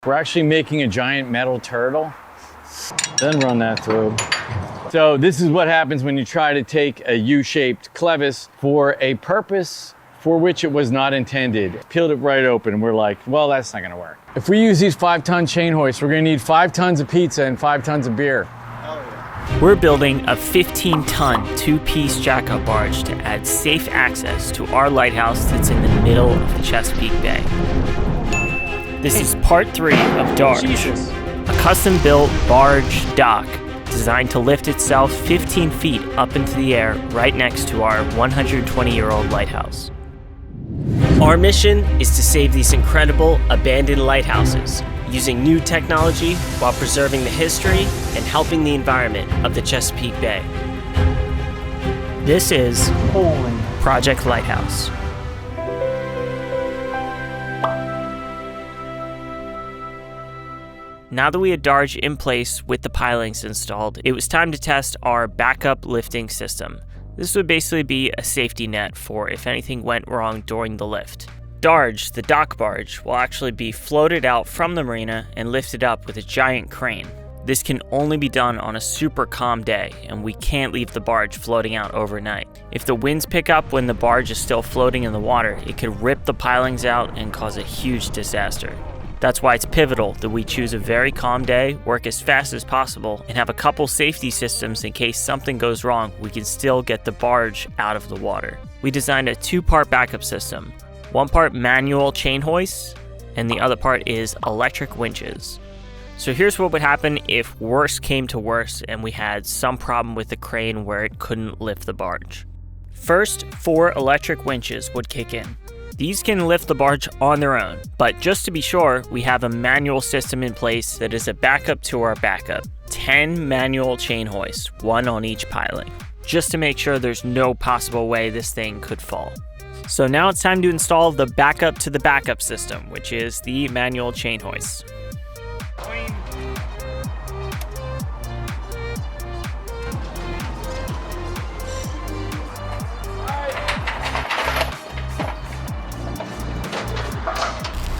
We're actually making a giant metal turtle, then run that through. So this is what happens when you try to take a U-shaped clevis for a purpose for which it was not intended. Peeled it right open and we're like, well, that's not gonna work. If we use these 5-ton chain hoists, we're gonna need 5 tons of pizza and 5 tons of beer. We're building a 15-ton, two-piece jack-up barge to add safe access to our lighthouse that's in the middle of the Chesapeake Bay. This is part 3 of DARGE, a custom-built barge dock designed to lift itself 15 feet up into the air right next to our 120-year-old lighthouse. Our mission is to save these incredible abandoned lighthouses using new technology while preserving the history and helping the environment of the Chesapeake Bay. This is Project Lighthouse. Now that we had DARGE in place with the pilings installed, it was time to test our backup lifting system. This would basically be a safety net for if anything went wrong during the lift. DARGE, the dock barge, will actually be floated out from the marina and lifted up with a giant crane. This can only be done on a super calm day, and we can't leave the barge floating out overnight. If the winds pick up when the barge is still floating in the water, it could rip the pilings out and cause a huge disaster. That's why it's pivotal that we choose a very calm day, work as fast as possible, and have a couple safety systems in case something goes wrong, we can still get the barge out of the water. We designed a 2-part backup system. 1 part manual chain hoists, and the other part is electric winches. So here's what would happen if worse came to worse and we had some problem with the crane where it couldn't lift the barge. First, 4 electric winches would kick in. These can lift the barge on their own, but just to be sure, we have a manual system in place that is a backup to our backup. 10 manual chain hoists, 1 on each piling, just to make sure there's no possible way this thing could fall. So now it's time to install the backup to the backup system, which is the manual chain hoists.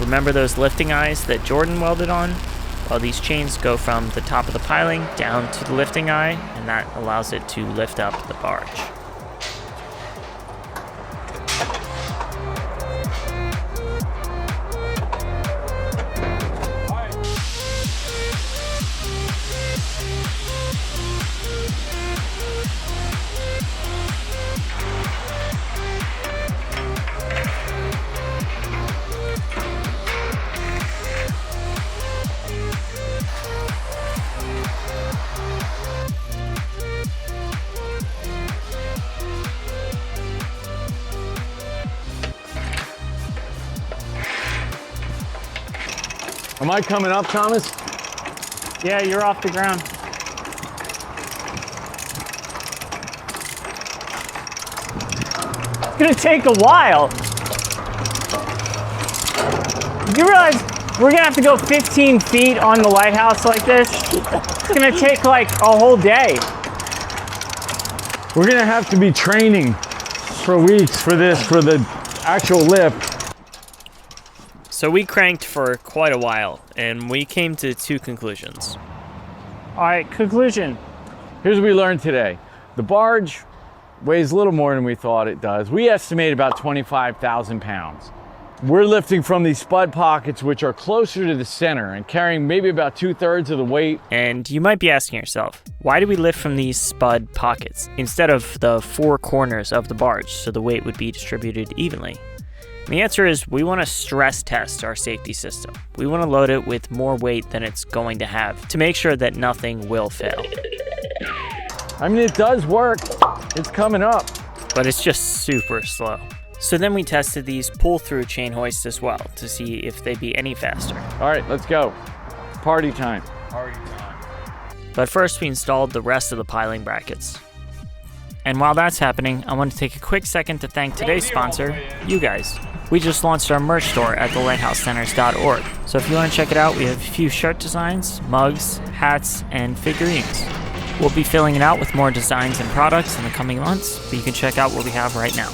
Remember those lifting eyes that Jordan welded on? Well, these chains go from the top of the piling down to the lifting eye, and that allows it to lift up the barge. Am I coming up, Thomas? Yeah, you're off the ground. It's gonna take a while. You realize we're gonna have to go 15 feet on the lighthouse like this? It's gonna take like a whole day. We're gonna have to be training for weeks for this, for the actual lift. So we cranked for quite a while, and we came to 2 conclusions. All right, conclusion. Here's what we learned today. The barge weighs a little more than we thought it does. We estimate about 25,000 pounds. We're lifting from these Spud pockets, which are closer to the center and carrying maybe about 2/3 of the weight. And you might be asking yourself, why do we lift from these Spud pockets instead of the 4 corners of the barge so the weight would be distributed evenly? And the answer is we want to stress test our safety system. We want to load it with more weight than it's going to have to make sure that nothing will fail. I mean, it does work. It's coming up. But it's just super slow. So then we tested these pull-through chain hoists as well to see if they'd be any faster. All right, let's go. Party time. But first we installed the rest of the piling brackets. And while that's happening, I want to take a quick second to thank today's sponsor, you guys. We just launched our merch store at thelighthouseceners.org. So if you want to check it out, we have a few shirt designs, mugs, hats, and figurines. We'll be filling it out with more designs and products in the coming months, but you can check out what we have right now.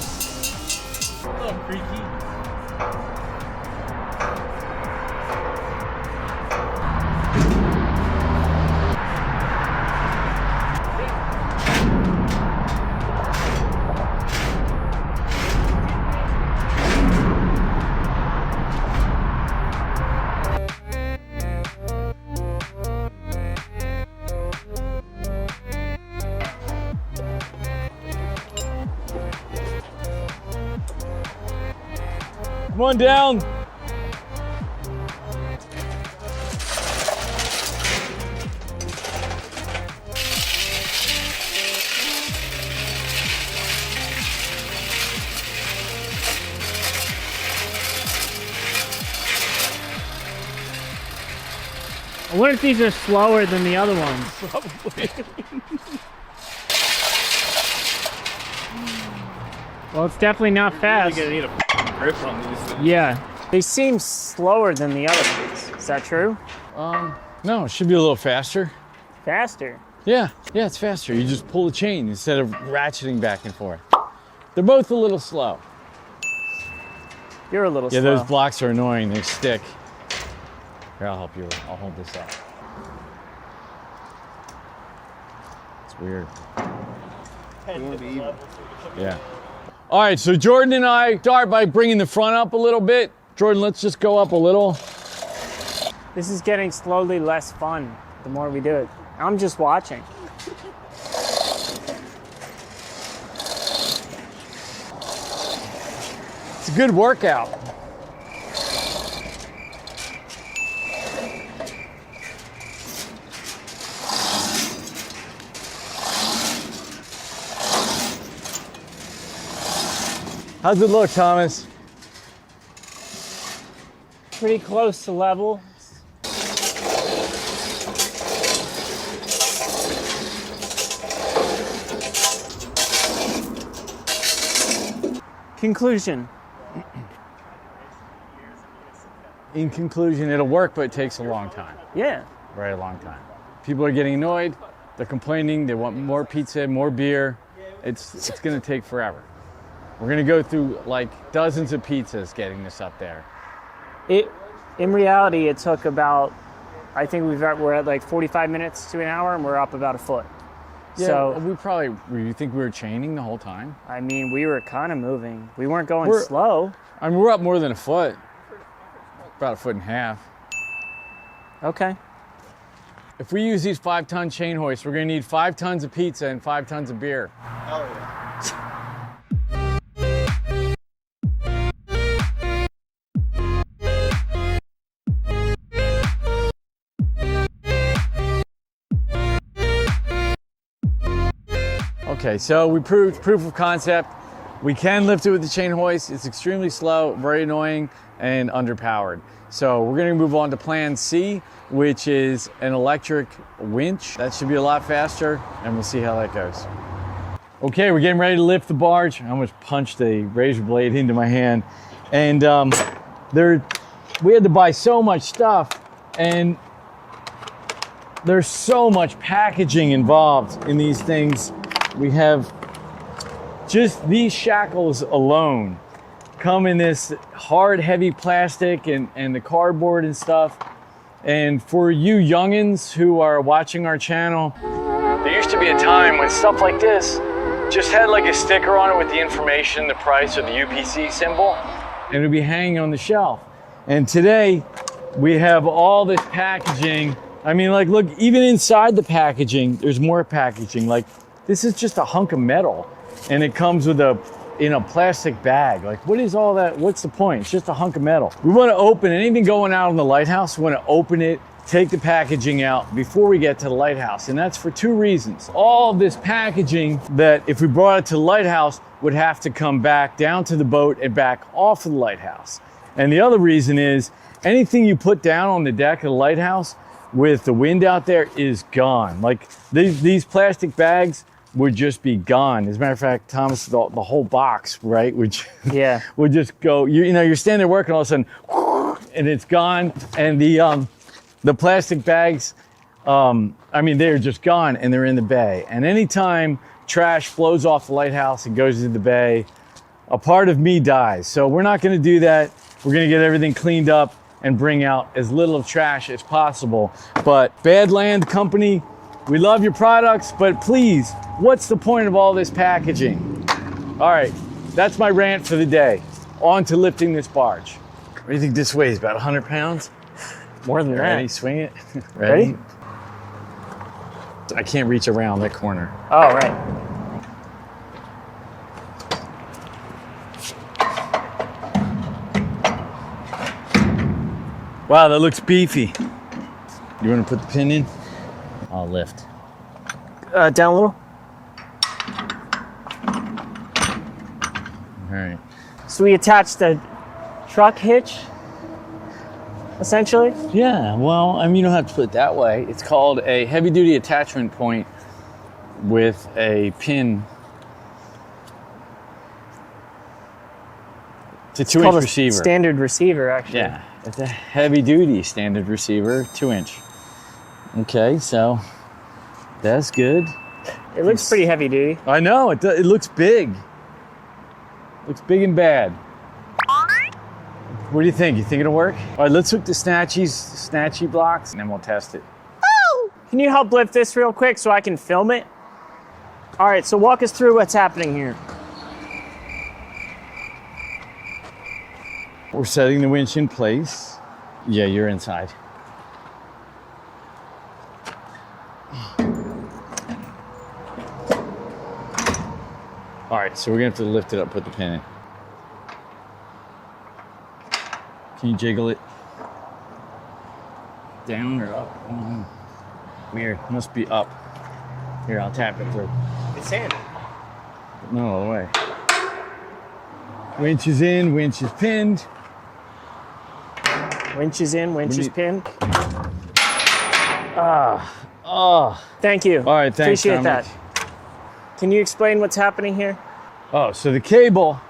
Come on down. I wonder if these are slower than the other ones. Probably. Well, it's definitely not fast. You're gonna need a grip on these things. Yeah. They seem slower than the other ones. Is that true? No, it should be a little faster. Faster. Yeah, it's faster. You just pull the chain instead of ratcheting back and forth. They're both a little slow. You're a little Yeah, slow. those blocks are annoying. They stick. Here, I'll help you. I'll hold this up. It's weird. Yeah. All right, so Jordan and I start by bringing the front up a little bit. Jordan, let's just go up a little. This is getting slowly less fun the more we do it. I'm just watching. It's a good workout. How's it look, Thomas? Pretty close to level. Conclusion. In conclusion, it'll work, but it takes a long time. Yeah. Very long time. People are getting annoyed. They're complaining. They want more pizza, more beer. It's going to take forever. We're going to go through like dozens of pizzas getting this up there. In reality, it took about, I think we're at like 45 minutes to an hour, and we're up about a foot. Yeah, So you think we were chaining the whole time? I mean, we were kind of moving. We weren't going slow. I mean, we're up more than a foot. About a foot and a half. Okay. If we use these 5-ton chain hoists, we're going to need 5 tons of pizza and 5 tons of beer. Hell yeah. Okay, so we proved proof of concept. We can lift it with the chain hoist. It's extremely slow, very annoying, and underpowered. So we're gonna move on to plan C, which is an electric winch. That should be a lot faster, and we'll see how that goes. Okay, we're getting ready to lift the barge. I almost punched a razor blade into my hand. And we had to buy so much stuff, and there's so much packaging involved in these things. We have just these shackles alone come in this hard, heavy plastic and the cardboard and stuff. And for you youngins who are watching our channel, there used to be a time when stuff like this just had like a sticker on it with the information, the price, or the UPC symbol, and it would be hanging on the shelf. And today, we have all this packaging. I mean, like, look, even inside the packaging, there's more packaging. Like, this is just a hunk of metal, and it comes with in a plastic bag. Like, what is all that? What's the point? It's just a hunk of metal. We want to open anything going out on the lighthouse. We want to open it, take the packaging out before we get to the lighthouse. And that's for 2 reasons. All of this packaging that if we brought it to the lighthouse would have to come back down to the boat and back off of the lighthouse. And the other reason is anything you put down on the deck of the lighthouse with the wind out there is gone. Like these plastic bags would just be gone. As a matter of fact, Thomas, the whole box, right, would just go. You're standing there working, all of a sudden, and it's gone. And the plastic bags, I mean, they're just gone, and they're in the bay. And anytime trash flows off the lighthouse and goes into the bay, a part of me dies. So we're not going to do that. We're going to get everything cleaned up and bring out as little of trash as possible. But Badland Company, we love your products, but please, what's the point of all this packaging? All right, that's my rant for the day. On to lifting this barge. What do you think this weighs? About 100 pounds? More than that. Ready? Swing it. Ready? I can't reach around that corner. Oh, right. Wow, that looks beefy. You want to put the pin in? I'll lift. Down a little. All right. So we attached the truck hitch, essentially. Yeah, well, I mean, you don't have to put it that way. It's called a heavy-duty attachment point with a pin. It's a 2-inch receiver. Standard receiver, actually. Yeah, it's a heavy-duty standard receiver, 2-inch. Okay, so that's good. It looks pretty heavy duty. I know, it looks big. Looks big and bad. What do you think? You think it'll work? All right, let's hook the snatchy blocks, and then we'll test it. Can you help lift this real quick so I can film it? All right, so walk us through what's happening here. We're setting the winch in place. Yeah, you're inside. All right, so we're gonna have to lift it up, put the pin in. Can you jiggle it? Down or up? Weird, must be up. Here, I'll tap it through. It's in. No, all the way. Winch is in, winch is pinned. Winch is in, winch is pinned. Thank you. All right, thanks, Appreciate Dominic. that. Can you explain what's happening here? Oh, so the cable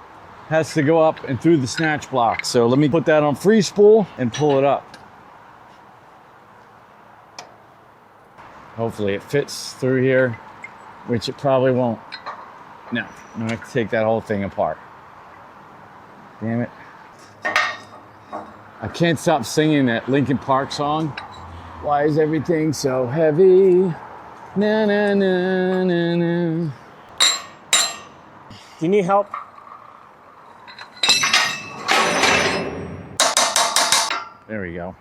has to go up and through the snatch block. So let me put that on free spool and pull it up. Hopefully it fits through here, which it probably won't. No, I'm gonna have to take that whole thing apart. Damn it. I can't stop singing that Linkin Park song. Why is everything so heavy? Na na na na na. Do you need help? There we go.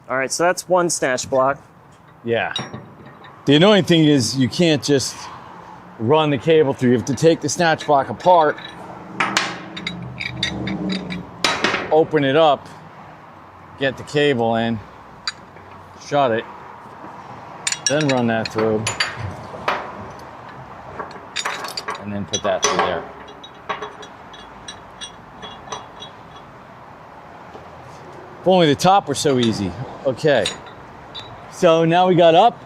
All right, so that's one snatch block. Yeah. The annoying thing is you can't just run the cable through. You have to take the snatch block apart, open it up, get the cable in, shut it, then run that through, and then put that through there. If only the top were so easy. Okay. So now we got up,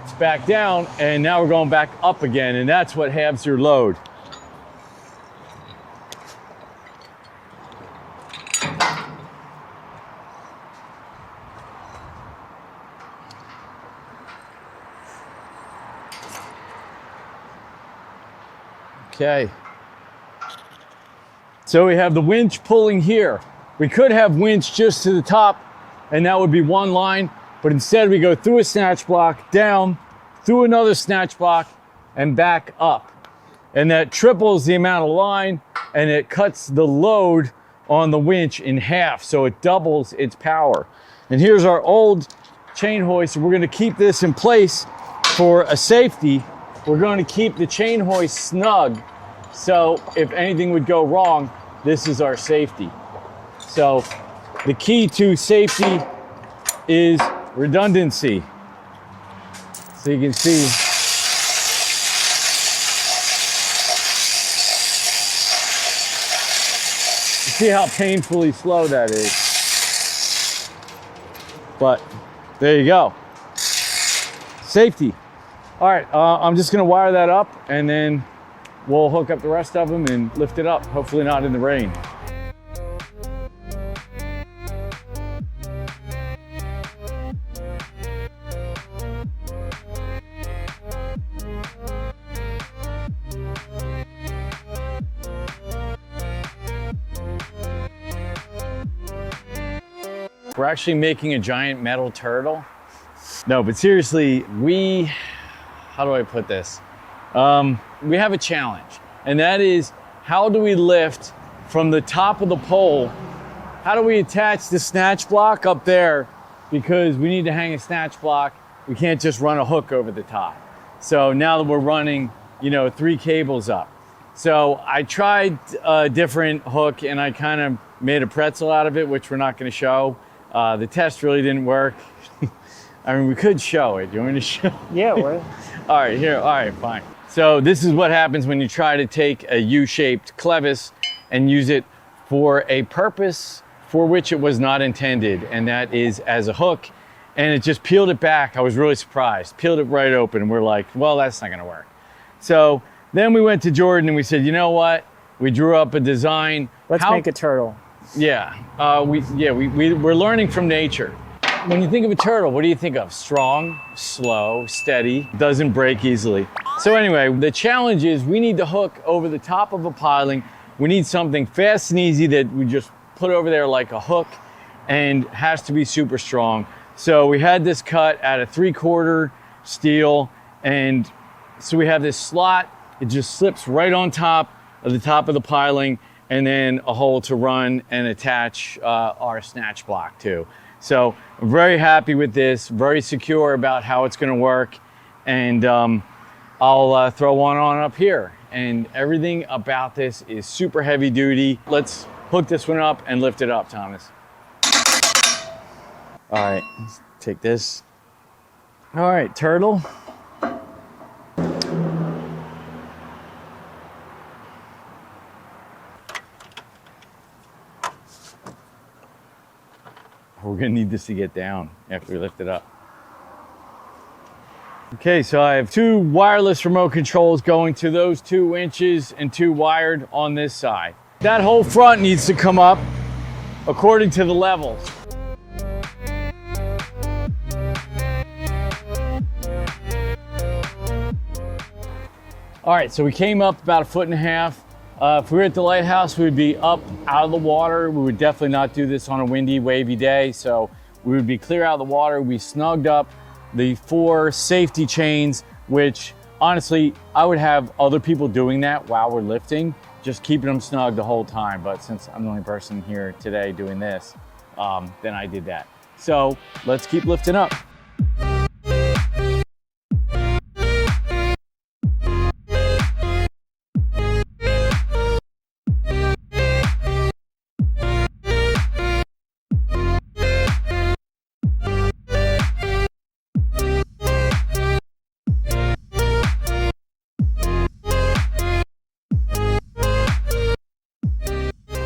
it's back down, and now we're going back up again, and that's what halves your load. Okay. So we have the winch pulling here. We could have winch just to the top, and that would be one line, but instead we go through a snatch block, down, through another snatch block, and back up. And that triples the amount of line, and it cuts the load on the winch in half, so it doubles its power. And here's our old chain hoist. We're gonna keep this in place for a safety. We're going to keep the chain hoist snug, so if anything would go wrong, this is our safety. So the key to safety is redundancy. So you can see, how painfully slow that is. But there you go. Safety. All right, I'm just gonna wire that up and then we'll hook up the rest of them and lift it up, hopefully not in the rain. We're actually making a giant metal turtle. No, but seriously, how do I put this? We have a challenge, and that is, how do we lift from the top of the pole? How do we attach the snatch block up there? Because we need to hang a snatch block. We can't just run a hook over the top. So now that we're running, 3 cables up. So I tried a different hook, and I kind of made a pretzel out of it, which we're not going to show. The test really didn't work. I mean, we could show it. You want me to show? Yeah, well. All right, here. All right, fine. So this is what happens when you try to take a U-shaped clevis and use it for a purpose for which it was not intended, and that is as a hook. And it just peeled it back. I was really surprised. Peeled it right open, and we're like, well, that's not going to work. So then we went to Jordan and we said, you know what? We drew up a design. Let's make a turtle. Yeah, we're learning from nature. When you think of a turtle, what do you think of? Strong, slow, steady, doesn't break easily. So anyway, the challenge is we need to hook over the top of a piling. We need something fast and easy that we just put over there like a hook and has to be super strong. So we had this cut at a 3/4 steel, and so we have this slot. It just slips right on top of the piling, and then a hole to run and attach our snatch block to. So I'm very happy with this, very secure about how it's going to work, and I'll throw one on up here. And everything about this is super heavy duty. Let's hook this one up and lift it up, Thomas. All right, let's take this. All right, turtle. We're gonna need this to get down after we lift it up. Okay, so I have 2 wireless remote controls going to those 2 winches and 2 wired on this side. That whole front needs to come up according to the levels. All right, so we came up about 1.5 feet. If we were at the Lighthouse, we would be up out of the water. We would definitely not do this on a windy, wavy day. So we would be clear out of the water. We snugged up the 4 safety chains, which honestly, I would have other people doing that while we're lifting, just keeping them snug the whole time. But since I'm the only person here today doing this, then I did that. So let's keep lifting up.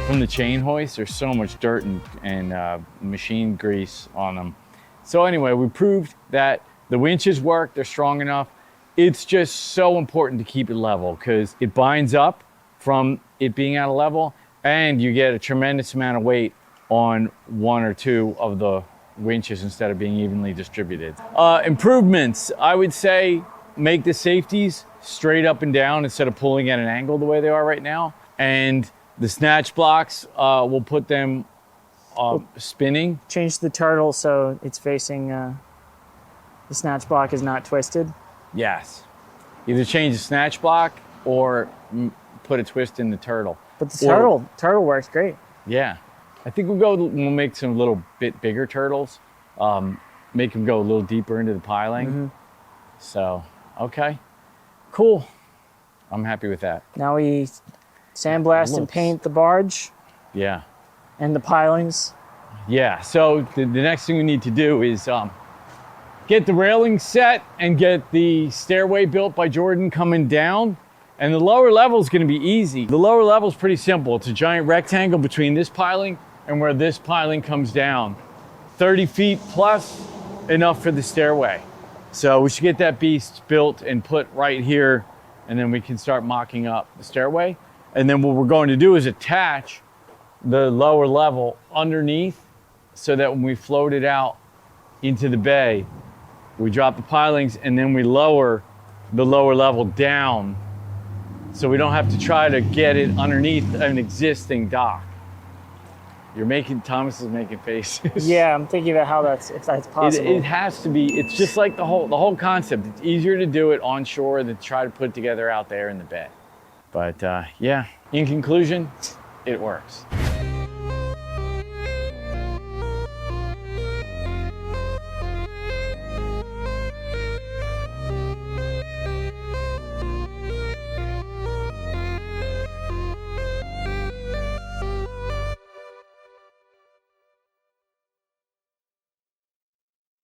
From the chain hoist, there's so much dirt and machine grease on them. So anyway, we proved that the winches work, they're strong enough. It's just so important to keep it level because it binds up from it being out of level, and you get a tremendous amount of weight on 1 or 2 of the winches instead of being evenly distributed. Improvements, I would say make the safeties straight up and down instead of pulling at an angle the way they are right now. And the snatch blocks, we'll put them spinning. Change the turtle so it's facing, the snatch block is not twisted. Yes. Either change the snatch block or put a twist in the turtle. But the turtle works great. Yeah. I think we'll make some little bit bigger turtles, make them go a little deeper into the piling. Mm-hmm. So, okay, cool. I'm happy with that. Now we sandblast and paint the barge. Yeah. And the pilings. Yeah, so the next thing we need to do is get the railing set and get the stairway built by Jordan coming down. And the lower level is going to be easy. The lower level is pretty simple. It's a giant rectangle between this piling and where this piling comes down. 30 feet plus, enough for the stairway. So we should get that beast built and put right here, and then we can start mocking up the stairway. And then what we're going to do is attach the lower level underneath so that when we float it out into the bay, we drop the pilings and then we lower the lower level down so we don't have to try to get it underneath an existing dock. Thomas is making faces. Yeah, I'm thinking about how if that's possible. It has to be. It's just like the whole concept. It's easier to do it on shore than to try to put it together out there in the bay. But yeah, in conclusion, it works.